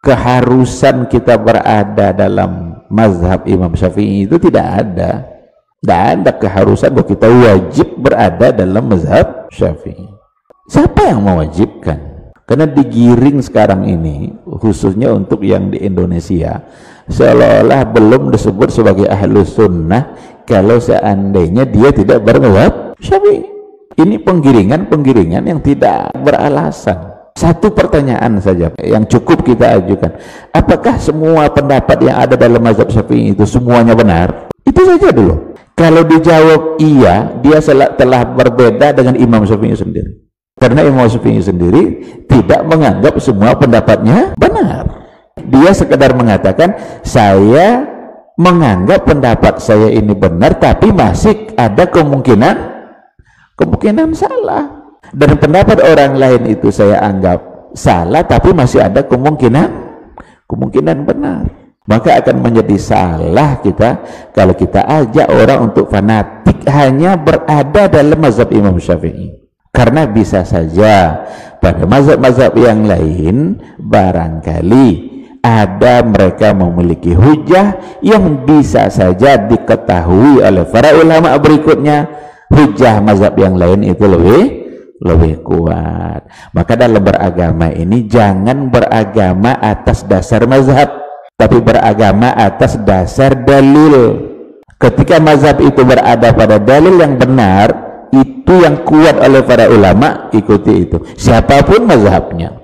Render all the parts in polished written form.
keharusan kita berada dalam mazhab Imam Syafi'i itu tidak ada. Tidak ada keharusan bahwa kita wajib berada dalam mazhab Syafi'i. Siapa yang mewajibkan? Karena digiring sekarang ini, khususnya untuk yang di Indonesia, seolah-olah belum disebut sebagai ahlus sunnah kalau seandainya dia tidak bermazhab Syafi'i. Ini penggiringan yang tidak beralasan. Satu pertanyaan saja yang cukup kita ajukan, apakah semua pendapat yang ada dalam mazhab Syafi'i itu semuanya benar? Itu saja dulu. Kalau dijawab iya, dia telah berbeda dengan Imam Syafi'i sendiri. Karena Imam Syafi'i sendiri tidak menganggap semua pendapatnya benar. Dia sekedar mengatakan, saya menganggap pendapat saya ini benar, tapi masih ada kemungkinan salah. Dan pendapat orang lain itu saya anggap salah, tapi masih ada kemungkinan benar. Maka akan menjadi salah kita kalau kita ajak orang untuk fanatik hanya berada dalam mazhab Imam Syafi'i. Karena bisa saja pada mazhab-mazhab yang lain barangkali ada mereka memiliki hujah yang bisa saja diketahui oleh para ulama berikutnya. Hujah mazhab yang lain itu lebih kuat. Maka dalam beragama ini jangan beragama atas dasar mazhab, tapi beragama atas dasar dalil. Ketika mazhab itu berada pada dalil yang benar, itu yang kuat oleh para ulama, ikuti itu, siapapun mazhabnya.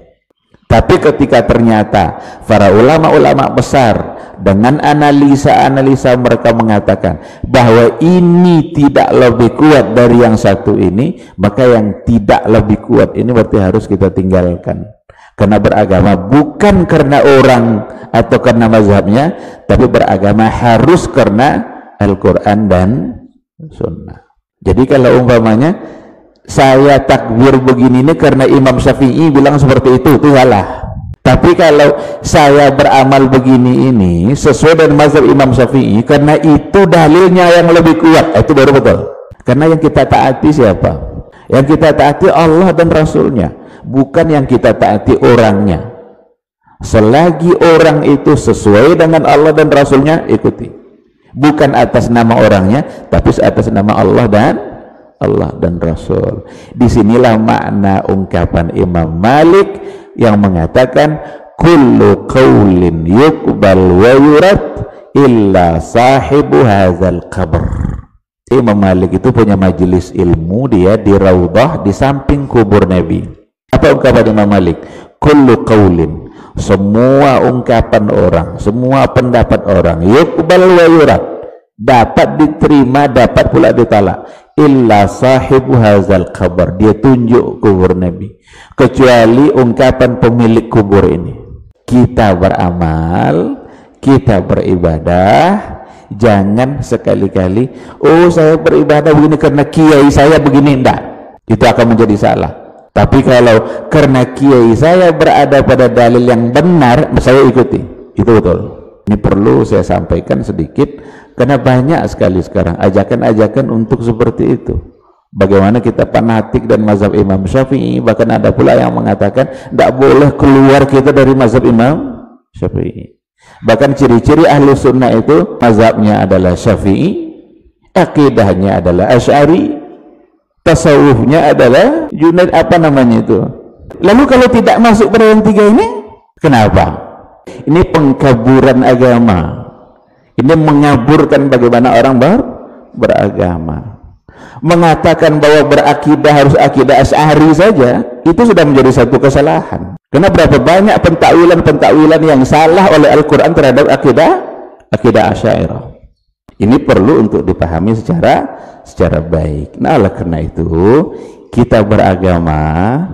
Tapi ketika ternyata para ulama-ulama besar dengan analisa-analisa mereka mengatakan bahwa ini tidak lebih kuat dari yang satu ini, maka yang tidak lebih kuat ini berarti harus kita tinggalkan. Karena beragama bukan karena orang atau karena mazhabnya, tapi beragama harus karena Al-Quran dan Sunnah. Jadi kalau umpamanya saya takbir begini ini karena Imam Syafi'i bilang seperti itu salah. Tapi kalau saya beramal begini ini sesuai dengan mazhab Imam Syafi'i karena itu dalilnya yang lebih kuat, itu baru betul. Karena yang kita taati siapa? Yang kita taati Allah dan Rasulnya, bukan yang kita taati orangnya. Selagi orang itu sesuai dengan Allah dan Rasulnya, ikuti. Bukan atas nama orangnya, tapi atas nama Allah dan Rasul. Disinilah makna ungkapan Imam Malik yang mengatakan kullu qaulin yuqbal wa yurad illa sahibu hadzal qabr. Imam Malik itu punya majelis ilmu, dia di Raudhah di samping kubur Nabi. Apa ungkapan Imam Malik? Kullu qaulin, semua ungkapan orang, semua pendapat orang, yuqbal wa yurad, dapat diterima, dapat pula ditolak, illa sahibu hazal qabr, dia tunjuk kubur Nabi, kecuali ungkapan pemilik kubur ini. Kita beramal, kita beribadah, jangan sekali-kali saya beribadah begini karena kiai saya begini, enggak, itu akan menjadi salah. Tapi kalau karena kiai saya berada pada dalil yang benar, saya ikuti, itu betul. Ini perlu saya sampaikan sedikit karena banyak sekali sekarang ajakan-ajakan untuk seperti itu. Bagaimana kita fanatik dan mazhab Imam Syafi'i, bahkan ada pula yang mengatakan tidak boleh keluar kita dari mazhab Imam Syafi'i. Bahkan ciri-ciri ahlu sunnah itu mazhabnya adalah Syafi'i, akidahnya adalah Asy'ari, tasawufnya adalah Junaid, apa namanya itu. Lalu kalau tidak masuk pada yang tiga ini, kenapa? Ini pengkaburan agama. Ini mengaburkan bagaimana orang beragama. Mengatakan bahwa berakidah harus akidah Asy'ari saja, itu sudah menjadi satu kesalahan. Karena berapa banyak pentakwilan yang salah oleh Al-Quran terhadap akidah Asy'ariyah. Ini perlu untuk dipahami secara baik. Nah, oleh karena itu kita beragamalah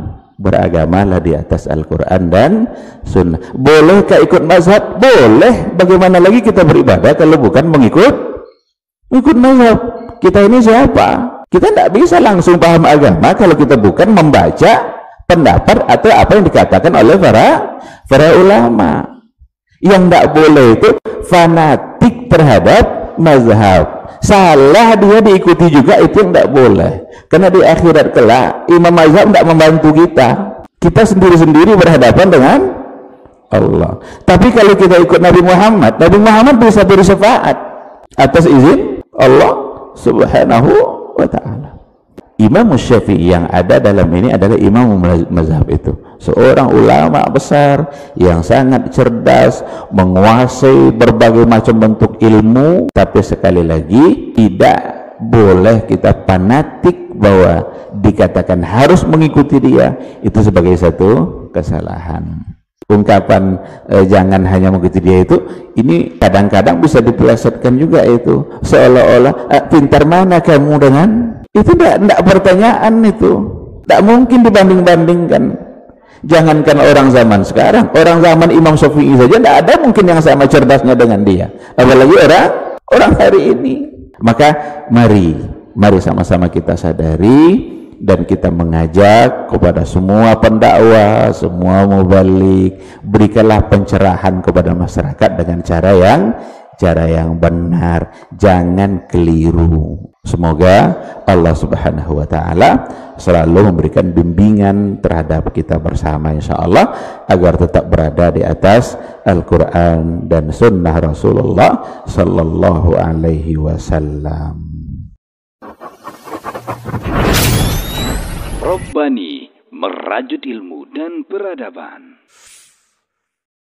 di atas Al-Quran dan Sunnah. Bolehkah ikut mazhab? Boleh. Bagaimana lagi kita beribadah kalau bukan mengikut mazhab? Kita ini siapa? Kita tidak bisa langsung paham agama kalau kita bukan membaca pendapat atau apa yang dikatakan oleh para ulama. Yang tidak boleh itu fanatik terhadap mazhab. Salah dia diikuti juga, itu yang tidak boleh. Karena di akhirat kelak imam mazhab tidak membantu kita. Kita sendiri-sendiri berhadapan dengan Allah. Tapi kalau kita ikut Nabi Muhammad bisa beri syafaat atas izin Allah Subhanahu wa ta'ala. Imam Syafi'i yang ada dalam ini adalah imam mazhab itu, seorang ulama besar yang sangat cerdas, menguasai berbagai macam bentuk ilmu. Tapi sekali lagi tidak boleh kita fanatik bahwa dikatakan harus mengikuti dia, itu sebagai satu kesalahan. Ungkapan jangan hanya mengikuti dia itu, ini kadang-kadang bisa dipelesetkan juga itu, seolah-olah pintar mana kamu dengan itu. Tidak pertanyaan itu, tidak mungkin dibanding-bandingkan. Jangankan orang zaman sekarang, orang zaman Imam Syafi'i saja tidak ada mungkin yang sama cerdasnya dengan dia, apalagi orang hari ini. Maka mari sama-sama kita sadari dan kita mengajak kepada semua pendakwah, semua mubalik, berikanlah pencerahan kepada masyarakat dengan cara yang benar, jangan keliru. Semoga Allah Subhanahu wa ta'ala selalu memberikan bimbingan terhadap kita bersama, insyaallah, agar tetap berada di atas Al-Quran dan sunnah Rasulullah sallallahu alaihi wasallam. Robbani, merajut ilmu dan peradaban.